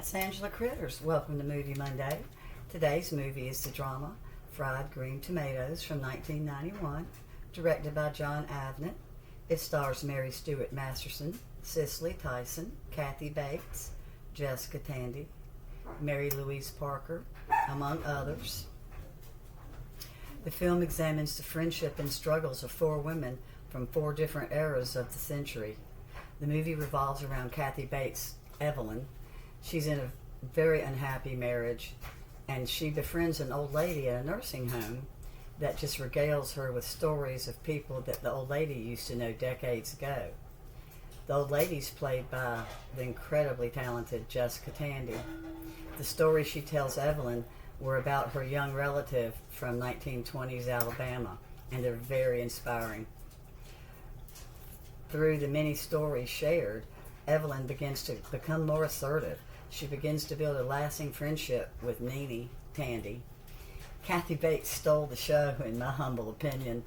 That's Angela Critters. Welcome to Movie Monday. Today's movie is the drama Fried Green Tomatoes from 1991, directed by John Avnet. It stars Mary Stuart Masterson, Cicely Tyson, Kathy Bates, Jessica Tandy, Mary Louise Parker, among others. The film examines the friendship and struggles of four women from four different eras of the century. The movie revolves around Kathy Bates' Evelyn. She's in a very unhappy marriage, and she befriends an old lady at a nursing home that just regales her with stories of people that the old lady used to know decades ago. The old lady's played by the incredibly talented Jessica Tandy. The stories she tells Evelyn were about her young relative from 1920s Alabama, and they're very inspiring. Through the many stories shared, Evelyn begins to become more assertive. She begins to build a lasting friendship with Nene Tandy. Kathy Bates stole the show, in my humble opinion.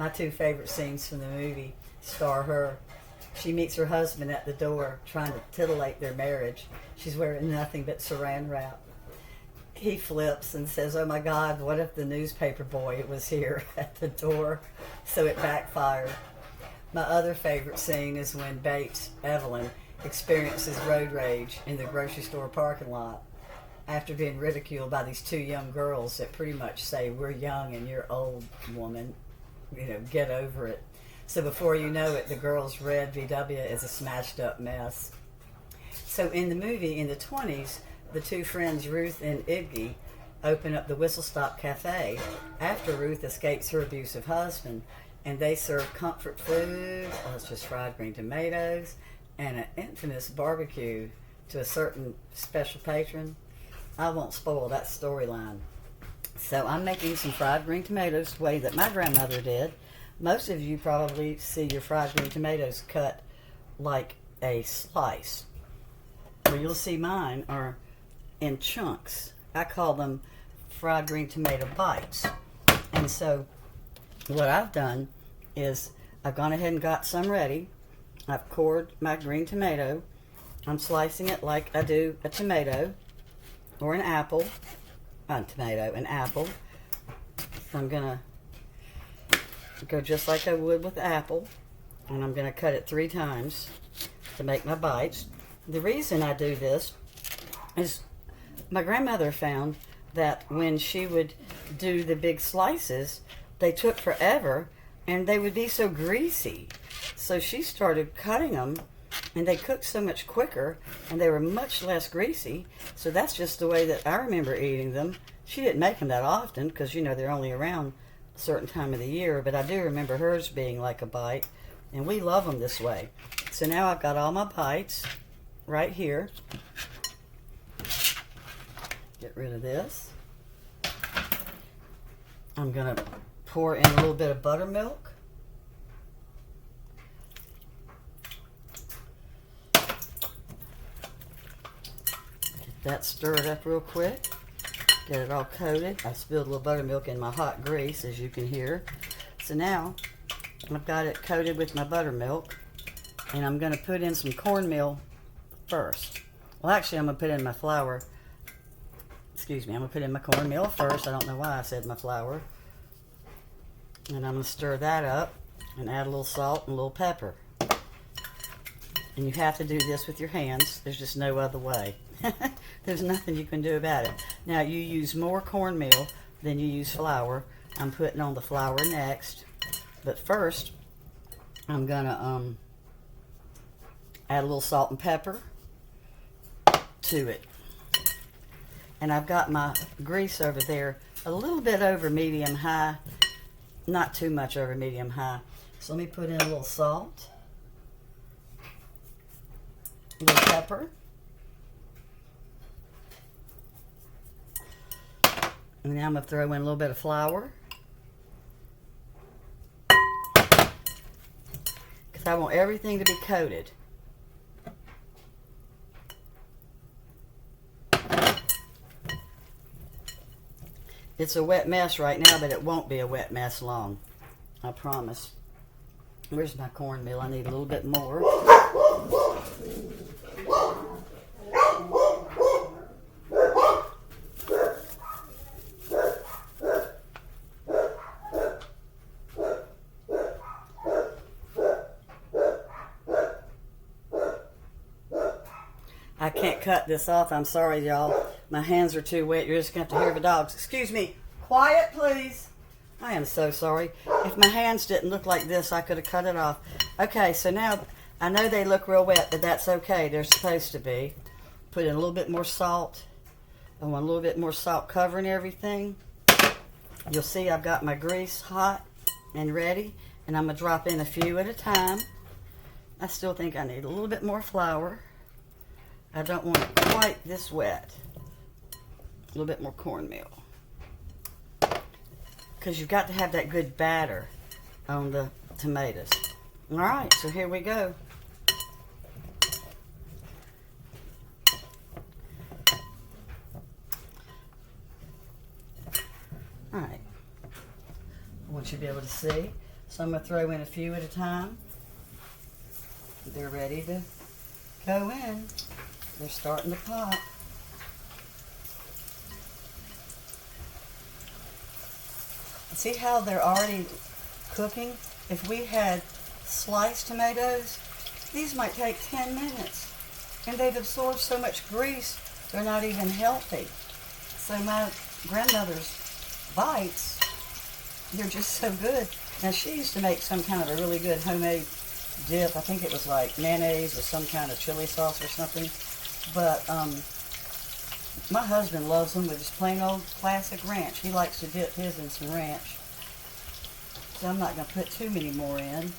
My two favorite scenes from the movie star her. She meets her husband at the door, trying to titillate their marriage. She's wearing nothing but saran wrap. He flips and says, "Oh my God, what if the newspaper boy was here at the door?" So it backfired. My other favorite scene is when Bates, Evelyn, experiences road rage in the grocery store parking lot after being ridiculed by these two young girls that pretty much say, "We're young and you're old, woman. Get over it." So before you know it, the girls' red VW is a smashed up mess. So in the movie, in the 20s, the two friends, Ruth and Iggy, open up the Whistle Stop Cafe after Ruth escapes her abusive husband, and they serve comfort food, it's just fried green tomatoes, and an infamous barbecue to a certain special patron. I won't spoil that storyline. So I'm making some fried green tomatoes the way that my grandmother did. Most of you probably see your fried green tomatoes cut like a slice. Well, you'll see mine are in chunks. I call them fried green tomato bites. And so what I've done is I've gone ahead and got some ready. I've cored my green tomato. I'm slicing it like I do a tomato or an apple. An apple. So I'm going to go just like I would with apple. And I'm going to cut it 3 times to make my bites. The reason I do this is my grandmother found that when she would do the big slices, they took forever and they would be so greasy. So she started cutting them, and they cooked so much quicker, and they were much less greasy. So that's just the way that I remember eating them. She didn't make them that often because, they're only around a certain time of the year. But I do remember hers being like a bite, and we love them this way. So now I've got all my bites right here. Get rid of this. I'm going to pour in a little bit of buttermilk. That stirred up real quick. Get it all coated. I spilled a little buttermilk in my hot grease, as you can hear. So now I've got it coated with my buttermilk, and I'm going to put in some cornmeal first. Well, actually, I'm going to put in my flour. Excuse me, I'm going to put in my cornmeal first. I don't know why I said my flour. And I'm going to stir that up and add a little salt and a little pepper. And you have to do this with your hands. There's just no other way. There's nothing you can do about it. Now, you use more cornmeal than you use flour. I'm putting on the flour next. But first, I'm going to add a little salt and pepper to it. And I've got my grease over there a little bit over medium-high. Not too much over medium-high. So let me put in a little salt. A little pepper. And now I'm going to throw in a little bit of flour. Because I want everything to be coated. It's a wet mess right now, but it won't be a wet mess long. I promise. Where's my cornmeal? I need a little bit more. I can't cut this off. I'm sorry, y'all. My hands are too wet. You're just going to have to hear the dogs. Excuse me. Quiet, please. I am so sorry. If my hands didn't look like this, I could have cut it off. Okay, so now I know they look real wet, but that's okay. They're supposed to be. Put in a little bit more salt. I want a little bit more salt covering everything. You'll see I've got my grease hot and ready, and I'm going to drop in a few at a time. I still think I need a little bit more flour. I don't want it quite this wet. A little bit more cornmeal. Because you've got to have that good batter on the tomatoes. All right, so here we go. All right. I want you to be able to see. So I'm going to throw in a few at a time. They're ready to go in. They're starting to pop. See how they're already cooking? If we had sliced tomatoes, these might take 10 minutes. And they've absorbed so much grease, they're not even healthy. So my grandmother's bites, they're just so good. Now she used to make some kind of a really good homemade dip. I think it was like mayonnaise or some kind of chili sauce or something. But my husband loves them with just plain old classic ranch. He likes to dip his in some ranch. So I'm not going to put too many more in.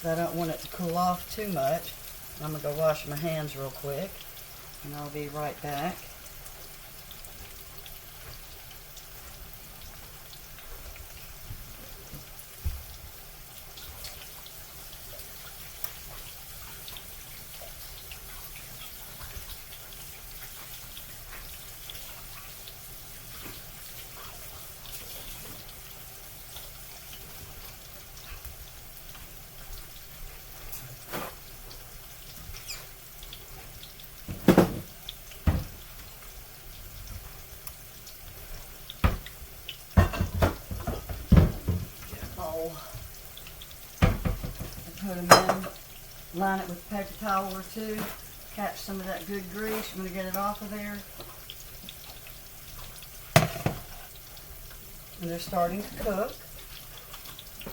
I don't want it to cool off too much. I'm going to go wash my hands real quick. And I'll be right back. Put them in, line it with a paper towel or two, catch some of that good grease. I'm going to get it off of there. And they're starting to cook.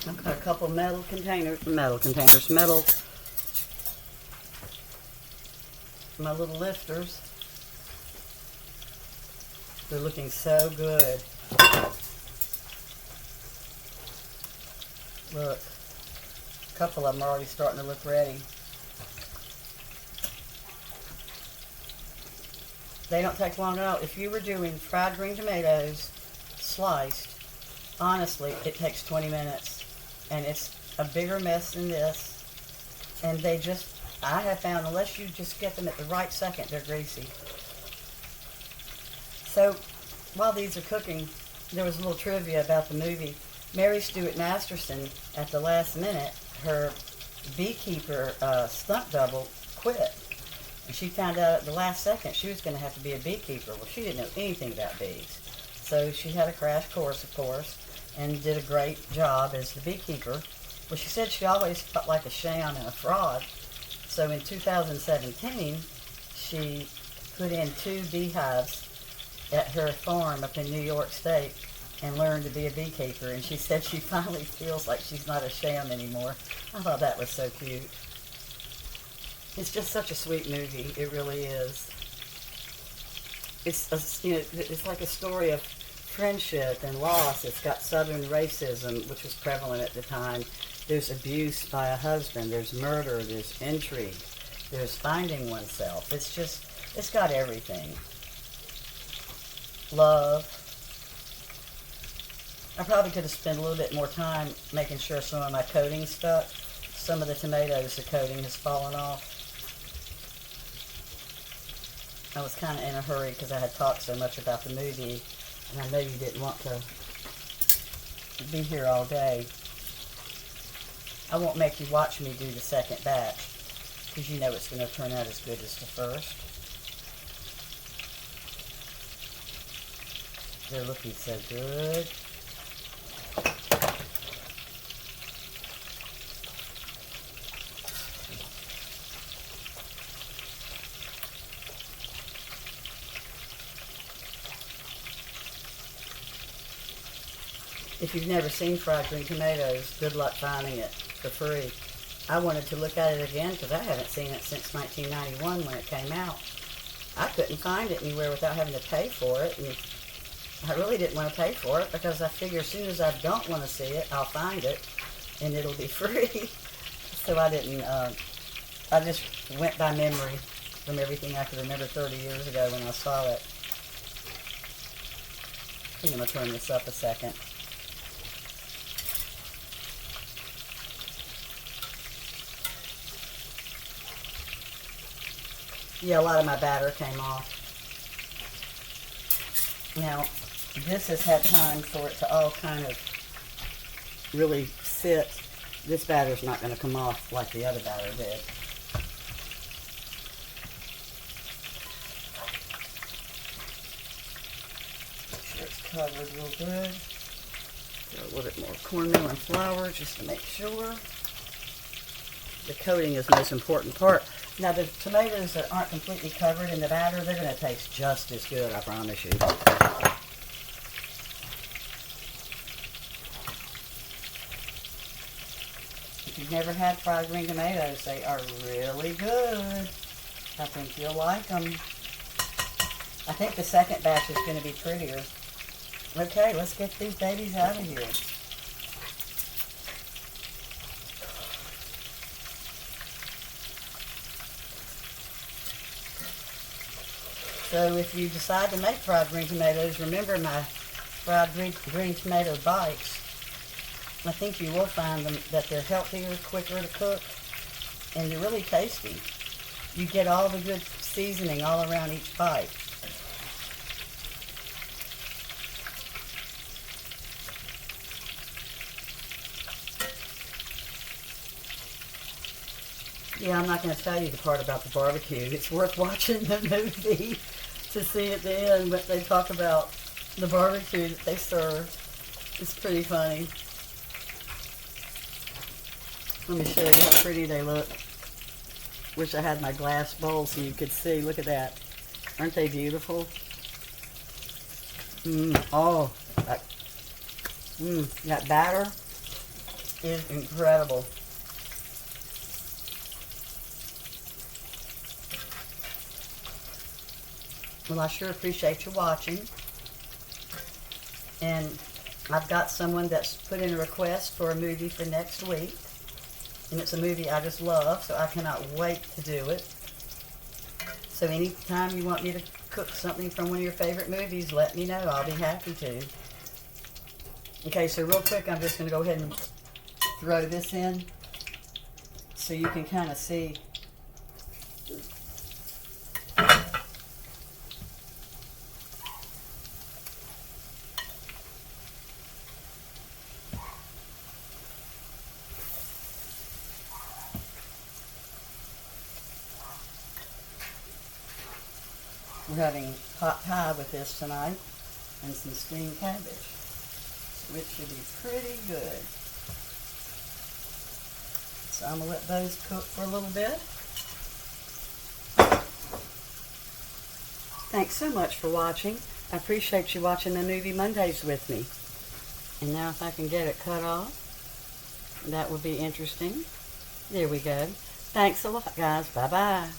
I've got a couple metal my little lifters. They're looking so good. Look. A couple of them are already starting to look ready. They don't take long at all. If you were doing fried green tomatoes sliced, honestly, it takes 20 minutes. And it's a bigger mess than this. And they just, I have found, unless you just get them at the right second, they're greasy. So, while these are cooking, there was a little trivia about the movie. Mary Stuart Masterson, at the last minute, her beekeeper stunt double quit. And she found out at the last second she was going to have to be a beekeeper. Well, she didn't know anything about bees. So she had a crash course, of course, and did a great job as the beekeeper. Well, she said she always felt like a sham and a fraud. So in 2017, she put in 2 beehives at her farm up in New York State and learned to be a beekeeper, and she said she finally feels like she's not a sham anymore. I thought that was so cute. It's just such a sweet movie. It really is. It's like a story of friendship and loss. It's got Southern racism, which was prevalent at the time. There's abuse by a husband. There's murder. There's intrigue. There's finding oneself. It's got everything. Love. I probably could have spent a little bit more time making sure some of my coating stuck. Some of the tomatoes, the coating has fallen off. I was kind of in a hurry because I had talked so much about the movie, and I know you didn't want to be here all day. I won't make you watch me do the second batch, because you know it's going to turn out as good as the first. They're looking so good. If you've never seen fried green tomatoes, good luck finding it for free. I wanted to look at it again because I haven't seen it since 1991 when it came out. I couldn't find it anywhere without having to pay for it, and I really didn't want to pay for it because I figure as soon as I don't want to see it, I'll find it and it'll be free. So I didn't, I just went by memory from everything I could remember 30 years ago when I saw it. I think I'm going to turn this up a second. Yeah, a lot of my batter came off. Now, this has had time for it to all kind of really sit. This batter's not going to come off like the other batter did. Make sure it's covered real good. Throw a little bit more cornmeal and flour just to make sure. The coating is the most important part. Now, the tomatoes that aren't completely covered in the batter, they're going to taste just as good, I promise you. If you've never had fried green tomatoes, they are really good. I think you'll like them. I think the second batch is going to be prettier. Okay, let's get these babies out of here. So if you decide to make fried green tomatoes, remember my fried green tomato bites. I think you will find them that they're healthier, quicker to cook, and they're really tasty. You get all the good seasoning all around each bite. Yeah, I'm not going to tell you the part about the barbecue. It's worth watching the movie to see at the end what they talk about the barbecue that they serve. It's pretty funny. Let me show you how pretty they look. Wish I had my glass bowl so you could see. Look at that. Aren't they beautiful? That batter is incredible. Well, I sure appreciate you watching. And I've got someone that's put in a request for a movie for next week. And it's a movie I just love, so I cannot wait to do it. So anytime you want me to cook something from one of your favorite movies, let me know. I'll be happy to. Okay, so real quick, I'm just going to go ahead and throw this in so you can kind of see. We're having pot pie with this tonight and some steamed cabbage, which should be pretty good. So I'm going to let those cook for a little bit. Thanks so much for watching. I appreciate you watching the Movie Mondays with me. And now if I can get it cut off, that would be interesting. There we go. Thanks a lot, guys. Bye-bye.